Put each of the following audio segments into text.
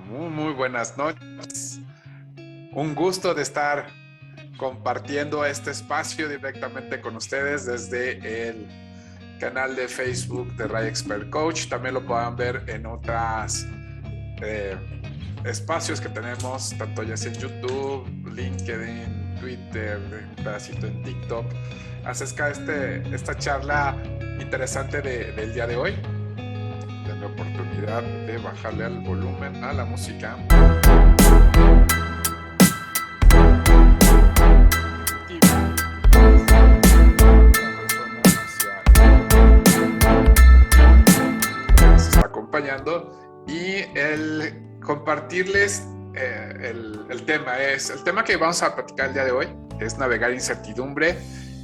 muy buenas noches. Un gusto de estar compartiendo este espacio directamente con ustedes desde el canal de Facebook de Ray Expert Coach. También lo puedan ver en otros espacios que tenemos, tanto ya sea en YouTube, LinkedIn, Twitter, un pedacito en TikTok, acerca de esta charla interesante del día de hoy. Denme oportunidad de bajarle al volumen a la música. Nos está acompañando y el compartirles el tema que vamos a platicar el día de hoy es navegar incertidumbre,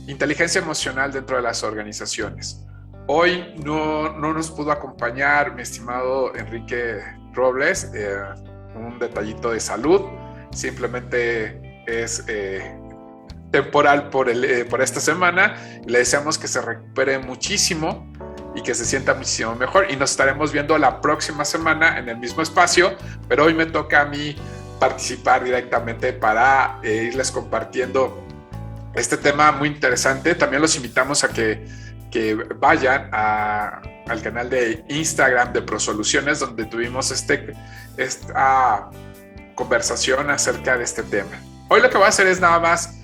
inteligencia emocional dentro de las organizaciones. Hoy no nos pudo acompañar mi estimado Enrique Robles, un detallito de salud, simplemente es temporal por esta semana. Le deseamos que se recupere muchísimo y que se sienta muchísimo mejor, y nos estaremos viendo la próxima semana en el mismo espacio, pero hoy me toca a mí participar directamente para irles compartiendo este tema muy interesante. También los invitamos a que vayan al canal de Instagram de ProSoluciones, donde tuvimos esta conversación acerca de este tema. Hoy lo que voy a hacer es nada más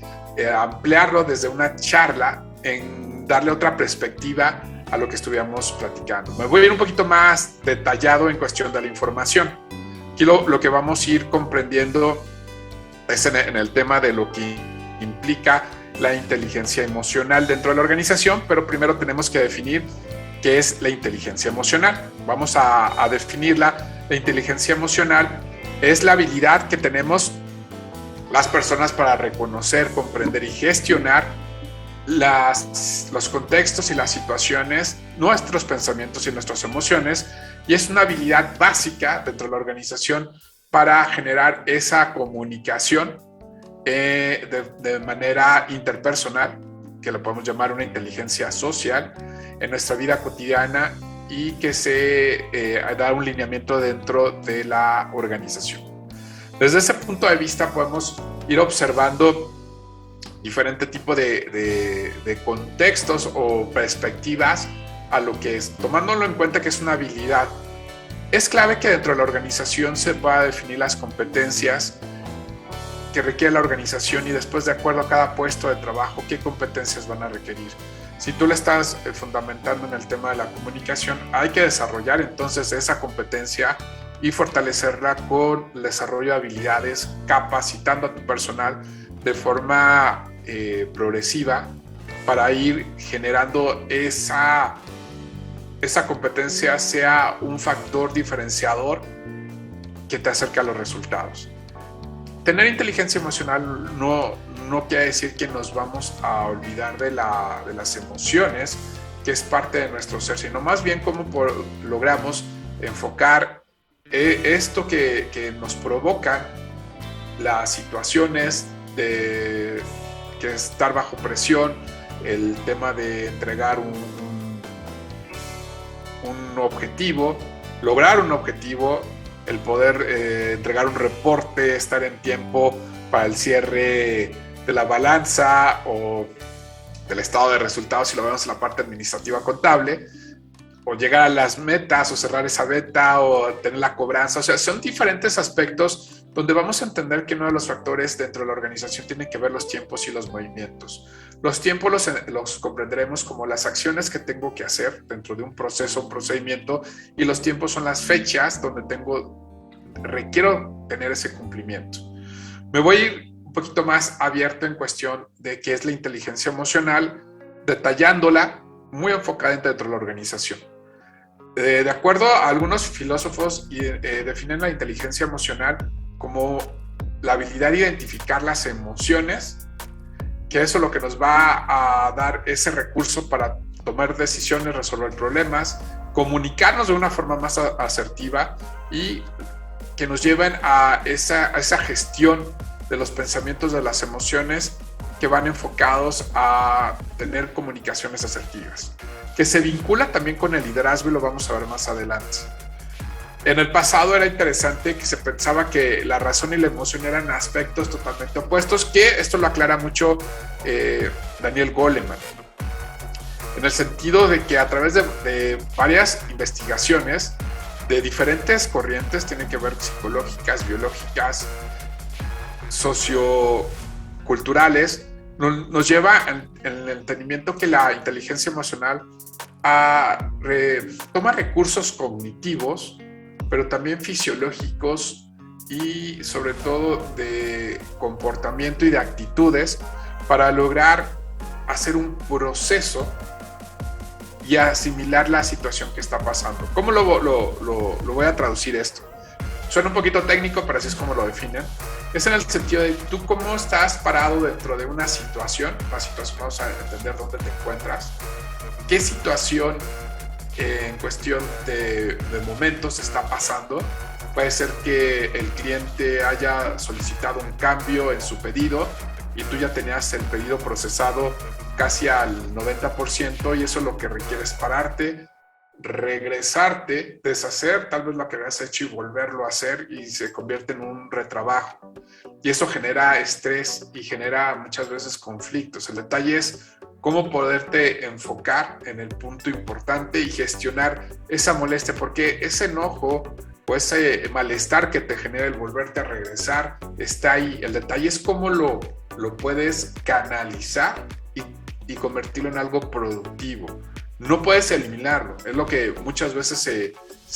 ampliarlo desde una charla, en darle otra perspectiva a lo que estuvimos platicando. Me voy a ir un poquito más detallado en cuestión de la información. Aquí lo que vamos a ir comprendiendo es en el tema de lo que implica la inteligencia emocional dentro de la organización, pero primero tenemos que definir qué es la inteligencia emocional. Vamos a definirla. La inteligencia emocional es la habilidad que tenemos las personas para reconocer, comprender y gestionar los contextos y las situaciones, nuestros pensamientos y nuestras emociones, y es una habilidad básica dentro de la organización para generar esa comunicación de manera interpersonal, que lo podemos llamar una inteligencia social en nuestra vida cotidiana, y que se da un lineamiento dentro de la organización. Desde ese punto de vista podemos ir observando diferente tipo de contextos o perspectivas a lo que es, tomándolo en cuenta que es una habilidad. Es clave que dentro de la organización se pueda definir las competencias que requiere la organización, y después, de acuerdo a cada puesto de trabajo, qué competencias van a requerir. Si tú le estás fundamentando en el tema de la comunicación, hay que desarrollar entonces esa competencia y fortalecerla con el desarrollo de habilidades, capacitando a tu personal de forma progresiva para ir generando esa competencia sea un factor diferenciador que te acerque a los resultados. Tener inteligencia emocional no quiere decir que nos vamos a olvidar de las emociones, que es parte de nuestro ser, sino más bien cómo logramos enfocar esto que nos provocan las situaciones de que estar bajo presión, el tema de entregar un objetivo, lograr un objetivo, el poder entregar un reporte, estar en tiempo para el cierre de la balanza o del estado de resultados, si lo vemos en la parte administrativa contable, o llegar a las metas o cerrar esa meta o tener la cobranza. O sea, son diferentes aspectos donde vamos a entender que uno de los factores dentro de la organización tiene que ver los tiempos y los movimientos. Los tiempos los comprenderemos como las acciones que tengo que hacer dentro de un proceso, un procedimiento, y los tiempos son las fechas donde requiero tener ese cumplimiento. Me voy a ir un poquito más abierto en cuestión de qué es la inteligencia emocional, detallándola muy enfocada dentro de la organización. De acuerdo a algunos filósofos, definen la inteligencia emocional como la habilidad de identificar las emociones, que eso es lo que nos va a dar ese recurso para tomar decisiones, resolver problemas, comunicarnos de una forma más asertiva, y que nos lleven a esa gestión de los pensamientos, de las emociones, que van enfocados a tener comunicaciones asertivas, que se vincula también con el liderazgo, y lo vamos a ver más adelante. En el pasado era interesante que se pensaba que la razón y la emoción eran aspectos totalmente opuestos, que esto lo aclara mucho Daniel Goleman, en el sentido de que a través de varias investigaciones de diferentes corrientes, tienen que ver psicológicas, biológicas, socioculturales, nos lleva en el entendimiento que la inteligencia emocional toma recursos cognitivos, pero también fisiológicos y sobre todo de comportamiento y de actitudes para lograr hacer un proceso y asimilar la situación que está pasando. ¿Cómo lo voy a traducir esto? Suena un poquito técnico, pero así es como lo definen. Es en el sentido de tú cómo estás parado dentro de una situación, vamos a entender dónde te encuentras, qué situación en cuestión de momentos está pasando. Puede ser que el cliente haya solicitado un cambio en su pedido y tú ya tenías el pedido procesado casi al 90% y eso es lo que requiere es pararte, regresarte, deshacer tal vez lo que habías hecho y volverlo a hacer y se convierte en un retrabajo. Y eso genera estrés y genera muchas veces conflictos. El detalle es cómo poderte enfocar en el punto importante y gestionar esa molestia, porque ese enojo o ese malestar que te genera el volverte a regresar está ahí. El detalle es cómo lo puedes canalizar y convertirlo en algo productivo. No puedes eliminarlo, es lo que muchas veces se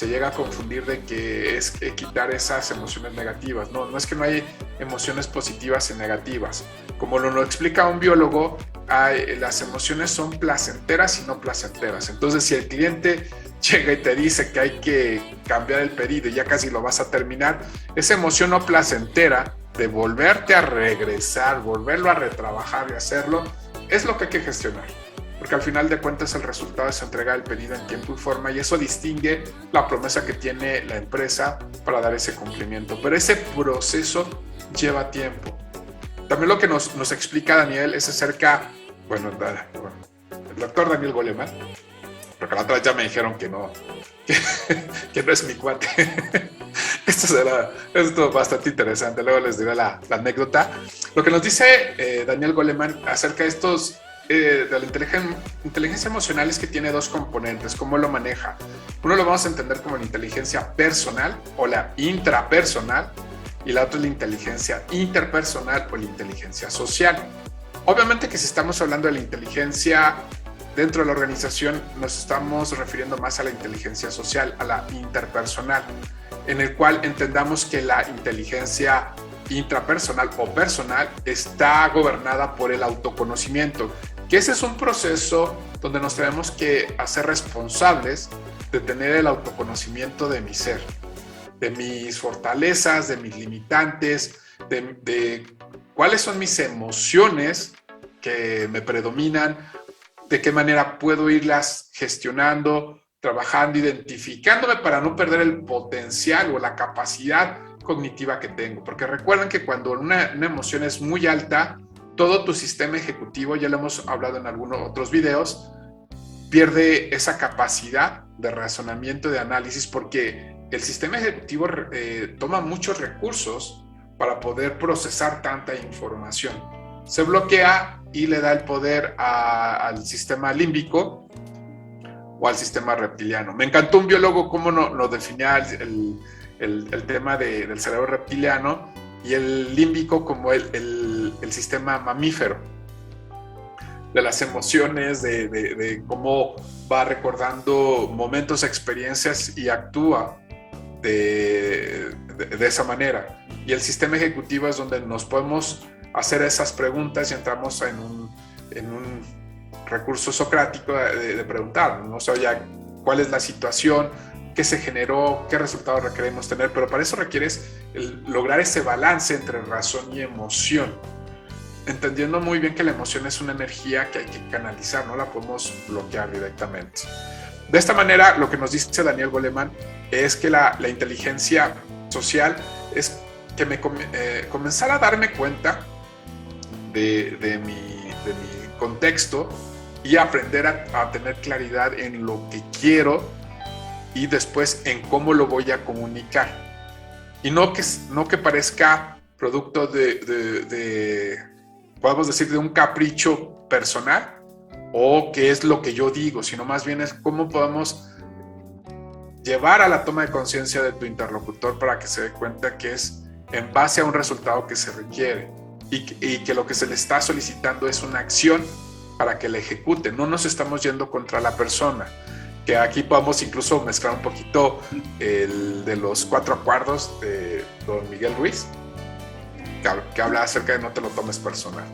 llega a confundir de que es quitar esas emociones negativas. No es que no hay emociones positivas y negativas. Como lo explica un biólogo, las emociones son placenteras y no placenteras. Entonces, si el cliente llega y te dice que hay que cambiar el pedido y ya casi lo vas a terminar, esa emoción no placentera de volverte a regresar, volverlo a retrabajar y hacerlo, es lo que hay que gestionar. Porque al final de cuentas el resultado es entregar el pedido en tiempo y forma y eso distingue la promesa que tiene la empresa para dar ese cumplimiento. Pero ese proceso lleva tiempo. También lo que nos explica Daniel es acerca, el doctor Daniel Goleman, porque la otra vez ya me dijeron que no es mi cuate. Esto es bastante interesante, luego les diré la anécdota. Lo que nos dice Daniel Goleman acerca de estos de la inteligencia emocional es que tiene dos componentes. ¿Cómo lo maneja? Uno lo vamos a entender como la inteligencia personal o la intrapersonal y la otra es la inteligencia interpersonal o la inteligencia social. Obviamente que si estamos hablando de la inteligencia dentro de la organización nos estamos refiriendo más a la inteligencia social, a la interpersonal, en el cual entendamos que la inteligencia intrapersonal o personal está gobernada por el autoconocimiento, que ese es un proceso donde nos tenemos que hacer responsables de tener el autoconocimiento de mi ser, de mis fortalezas, de mis limitantes, de cuáles son mis emociones que me predominan, de qué manera puedo irlas gestionando, trabajando, identificándome para no perder el potencial o la capacidad cognitiva que tengo. Porque recuerden que cuando una emoción es muy alta, todo tu sistema ejecutivo, ya lo hemos hablado en algunos otros videos, pierde esa capacidad de razonamiento, de análisis, porque el sistema ejecutivo toma muchos recursos para poder procesar tanta información. Se bloquea y le da el poder al sistema límbico o al sistema reptiliano. Me encantó un biólogo cómo nos definía el tema del cerebro reptiliano y el límbico como el sistema mamífero, de las emociones, de cómo va recordando momentos, experiencias y actúa de esa manera. Y el sistema ejecutivo es donde nos podemos hacer esas preguntas y entramos en un recurso socrático de preguntar, ¿no? O sea, ya, ¿cuál es la situación? ¿Qué se generó? ¿Qué resultados requerimos tener? Pero para eso requieres lograr ese balance entre razón y emoción, entendiendo muy bien que la emoción es una energía que hay que canalizar, no la podemos bloquear directamente. De esta manera, lo que nos dice Daniel Goleman es que la inteligencia social es que comenzar a darme cuenta de mi contexto y aprender a tener claridad en lo que quiero y después en cómo lo voy a comunicar. Y no que parezca producto podemos decir, de un capricho personal o que es lo que yo digo, sino más bien es cómo podemos llevar a la toma de conciencia de tu interlocutor para que se dé cuenta que es en base a un resultado que se requiere y que lo que se le está solicitando es una acción para que la ejecute. No nos estamos yendo contra la persona, que aquí podemos incluso mezclar un poquito el de los 4 acuerdos de don Miguel Ruiz, que habla acerca de no te lo tomes personal.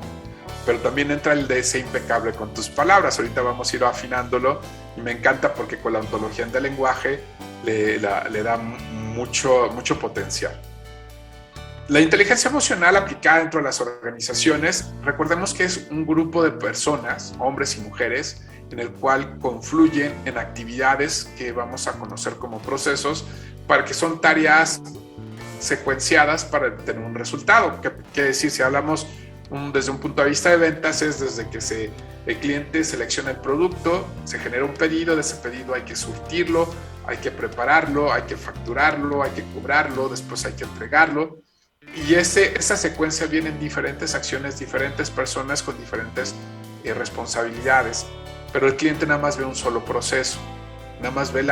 Pero también entra el de ser impecable con tus palabras. Ahorita vamos a ir afinándolo y me encanta porque con la ontología del lenguaje le da mucho potencial. La inteligencia emocional aplicada dentro de las organizaciones, recordemos que es un grupo de personas, hombres y mujeres, en el cual confluyen en actividades que vamos a conocer como procesos, para que son tareas secuenciadas para tener un resultado. ¿Qué decir? Si hablamos desde un punto de vista de ventas, es desde que el cliente selecciona el producto, se genera un pedido, de ese pedido hay que surtirlo, hay que prepararlo, hay que facturarlo, hay que cobrarlo, después hay que entregarlo. Y esa secuencia viene en diferentes acciones, diferentes personas con diferentes responsabilidades, pero el cliente nada más ve un solo proceso, nada más ve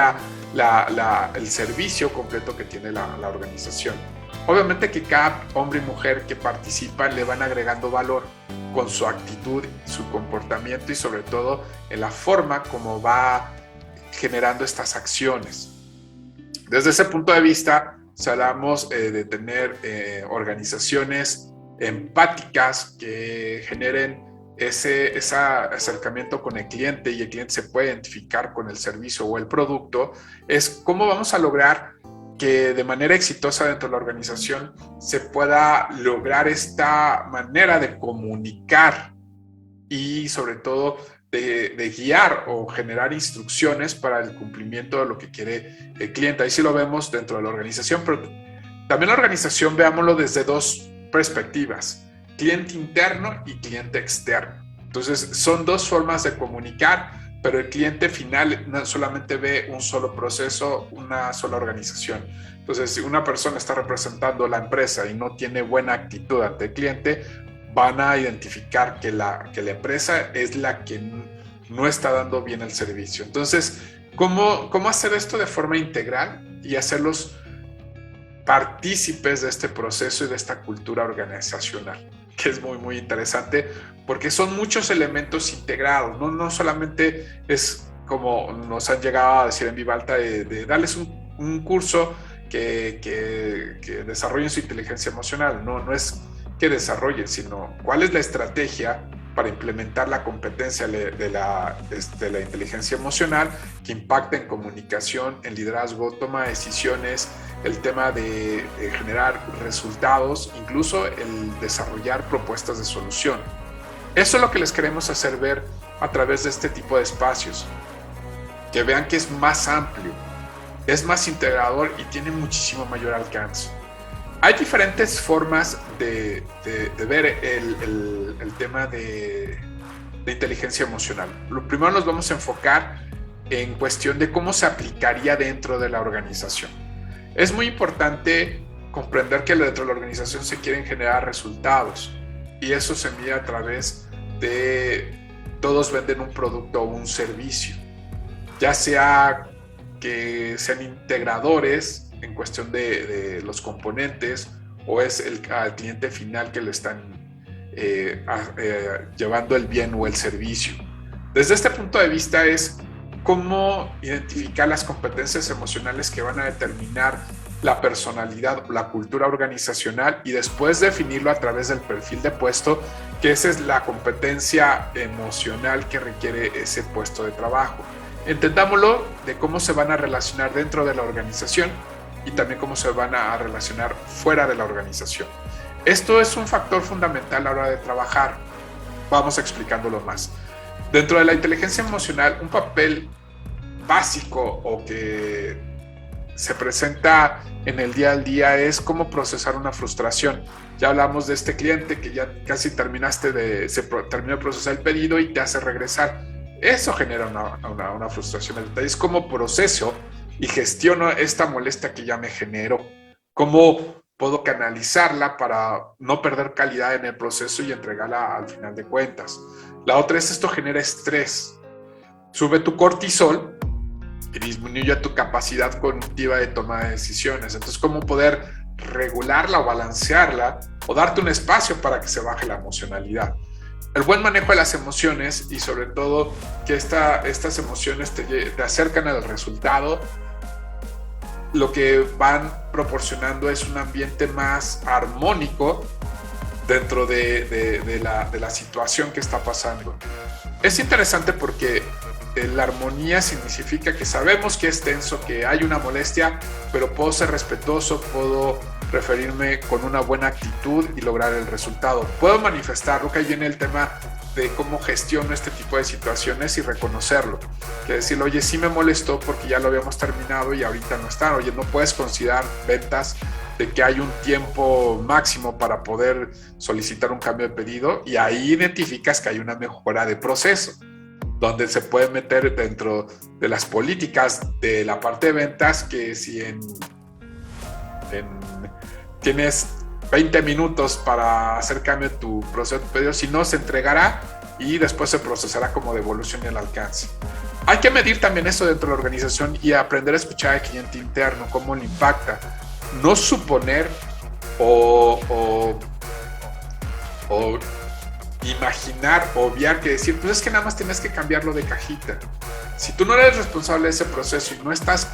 el servicio completo que tiene la organización. Obviamente que cada hombre y mujer que participan le van agregando valor con su actitud, su comportamiento y sobre todo en la forma como va generando estas acciones. Desde ese punto de vista, si hablamos de tener organizaciones empáticas que generen ese acercamiento con el cliente y el cliente se puede identificar con el servicio o el producto, es cómo vamos a lograr que de manera exitosa dentro de la organización se pueda lograr esta manera de comunicar y sobre todo de guiar o generar instrucciones para el cumplimiento de lo que quiere el cliente. Ahí sí lo vemos dentro de la organización, pero también la organización veámoslo desde dos perspectivas: cliente interno y cliente externo. Entonces son dos formas de comunicar, pero el cliente final no solamente ve un solo proceso, una sola organización. Entonces, si una persona está representando la empresa y no tiene buena actitud ante el cliente, van a identificar que la empresa es la que no está dando bien el servicio. Entonces, ¿cómo hacer esto de forma integral y hacerlos partícipes de este proceso y de esta cultura organizacional? Que es muy, muy interesante, porque son muchos elementos integrados, no solamente es como nos han llegado a decir en Vivalta de darles un curso que desarrollen su inteligencia emocional. No es que desarrollen, sino cuál es la estrategia para implementar la competencia de la inteligencia emocional que impacta en comunicación, en liderazgo, toma de decisiones, el tema de generar resultados, incluso el desarrollar propuestas de solución. Eso es lo que les queremos hacer ver a través de este tipo de espacios, que vean que es más amplio, es más integrador y tiene muchísimo mayor alcance. Hay diferentes formas de ver el tema de inteligencia emocional. Lo primero nos vamos a enfocar en cuestión de cómo se aplicaría dentro de la organización. Es muy importante comprender que dentro de la organización se quieren generar resultados y eso se mide a través de todos venden un producto o un servicio, ya sea que sean integradores en cuestión de los componentes o es al cliente final que le están llevando el bien o el servicio. Desde este punto de vista es cómo identificar las competencias emocionales que van a determinar la personalidad o la cultura organizacional y después definirlo a través del perfil de puesto, que esa es la competencia emocional que requiere ese puesto de trabajo. Entendámoslo de cómo se van a relacionar dentro de la organización y también cómo se van a relacionar fuera de la organización. Esto es un factor fundamental a la hora de trabajar. Vamos explicándolo más. Dentro de la inteligencia emocional, un papel básico o que se presenta en el día al día es cómo procesar una frustración. Ya hablamos de este cliente que ya casi terminó de procesar el pedido y te hace regresar. Eso genera una frustración. El detalle es cómo proceso y gestiono esta molestia que ya me generó? ¿Cómo puedo canalizarla para no perder calidad en el proceso y entregarla al final de cuentas? La otra es, esto genera estrés, sube tu cortisol y disminuye tu capacidad cognitiva de toma de decisiones. Entonces, ¿cómo poder regularla o balancearla o darte un espacio para que se baje la emocionalidad? El buen manejo de las emociones y sobre todo que estas emociones te acercan al resultado, lo que van proporcionando es un ambiente más armónico dentro de la situación que está pasando. Es interesante porque la armonía significa que sabemos que es tenso, que hay una molestia, pero puedo ser respetuoso, puedo referirme con una buena actitud y lograr el resultado. Puedo manifestarlo, que ahí viene el tema de cómo gestiono este tipo de situaciones y reconocerlo. Que decirle, oye, sí me molestó porque ya lo habíamos terminado y ahorita no está. Oye, no puedes considerar ventas de que hay un tiempo máximo para poder solicitar un cambio de pedido, y ahí identificas que hay una mejora de proceso, donde se puede meter dentro de las políticas de la parte de ventas que si tienes 20 minutos para hacer cambio en tu proceso de pedido, si no, se entregará y después se procesará como devolución y el alcance. Hay que medir también esto dentro de la organización y aprender a escuchar al cliente interno, cómo le impacta. No suponer o imaginar, obviar, que decir, pues es que nada más tienes que cambiarlo de cajita. Si tú no eres responsable de ese proceso y no estás,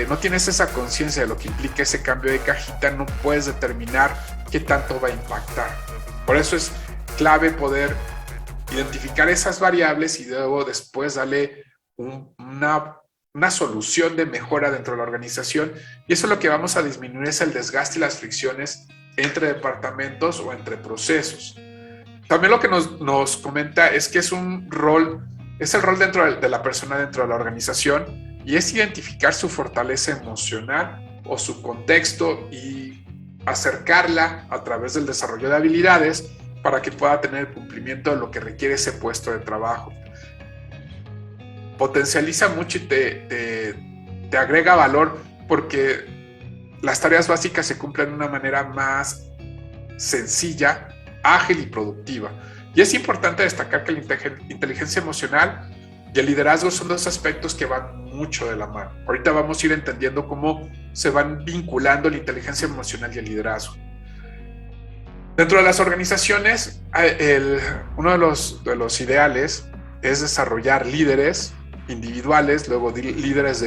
no tienes esa conciencia de lo que implica ese cambio de cajita, no puedes determinar qué tanto va a impactar. Por eso es clave poder identificar esas variables y luego después darle una solución de mejora dentro de la organización, y eso lo que vamos a disminuir es el desgaste y las fricciones entre departamentos o entre procesos. También lo que nos comenta es que es el rol dentro de la persona dentro de la organización, y es identificar su fortaleza emocional o su contexto y acercarla a través del desarrollo de habilidades para que pueda tener el cumplimiento de lo que requiere ese puesto de trabajo. Potencializa mucho y te agrega valor porque las tareas básicas se cumplen de una manera más sencilla, ágil y productiva. Y es importante destacar que la inteligencia emocional y el liderazgo son dos aspectos que van mucho de la mano. Ahorita vamos a ir entendiendo cómo se van vinculando la inteligencia emocional y el liderazgo. Dentro de las organizaciones, uno de los ideales es desarrollar líderes individuales, luego líderes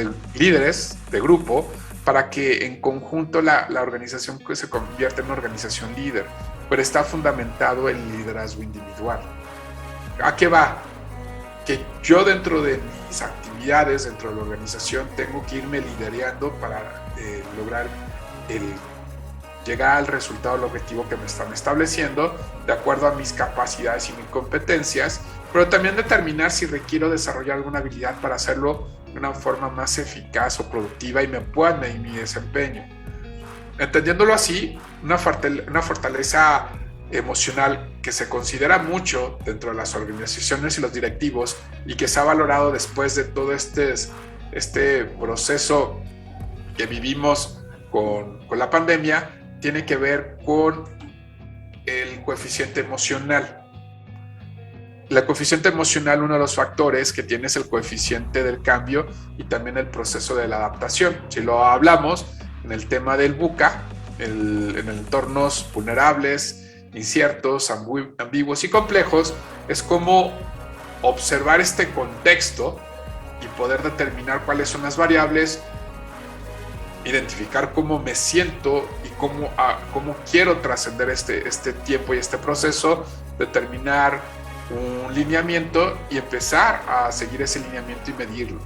de grupo, para que en conjunto la organización se convierta en una organización líder, pero está fundamentado el liderazgo individual. ¿A qué va? Que yo dentro de mis actividades, dentro de la organización, tengo que irme liderando para lograr llegar al resultado, al objetivo que me están estableciendo, de acuerdo a mis capacidades y mis competencias, pero también determinar si requiero desarrollar alguna habilidad para hacerlo de una forma más eficaz o productiva y me pueda medir mi desempeño. Entendiéndolo así, una fortaleza emocional que se considera mucho dentro de las organizaciones y los directivos y que se ha valorado después de todo este proceso que vivimos con la pandemia, tiene que ver con el coeficiente emocional. El coeficiente emocional, uno de los factores que tiene es el coeficiente del cambio y también el proceso de la adaptación. Si lo hablamos en el tema del VUCA, en entornos vulnerables, inciertos, ambiguos y complejos, es como observar este contexto y poder determinar cuáles son las variables, identificar cómo me siento y cómo quiero trascender este tiempo y este proceso, determinar un lineamiento y empezar a seguir ese lineamiento y medirlo.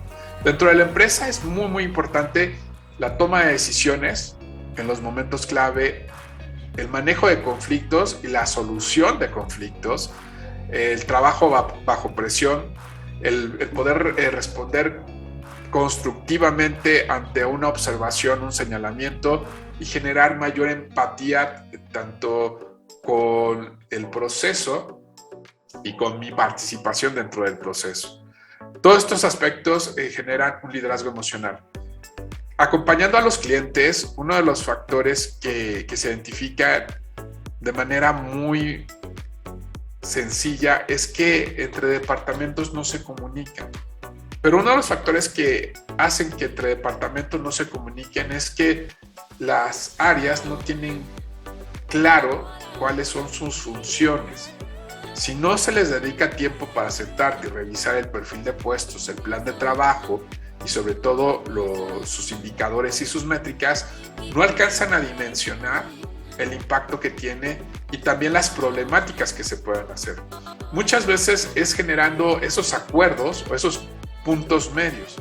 Dentro de la empresa es muy, muy importante la toma de decisiones en los momentos clave, el manejo de conflictos y la solución de conflictos, el trabajo bajo presión, el poder responder constructivamente ante una observación, un señalamiento, y generar mayor empatía tanto con el proceso y con mi participación dentro del proceso. Todos estos aspectos generan un liderazgo emocional. Acompañando a los clientes, uno de los factores que se identifica de manera muy sencilla es que entre departamentos no se comunican. Pero uno de los factores que hacen que entre departamentos no se comuniquen es que las áreas no tienen claro cuáles son sus funciones. Si no se les dedica tiempo para sentarte y revisar el perfil de puestos, el plan de trabajo y sobre todo sus indicadores y sus métricas, no alcanzan a dimensionar el impacto que tiene y también las problemáticas que se pueden hacer. Muchas veces es generando esos acuerdos o esos puntos medios.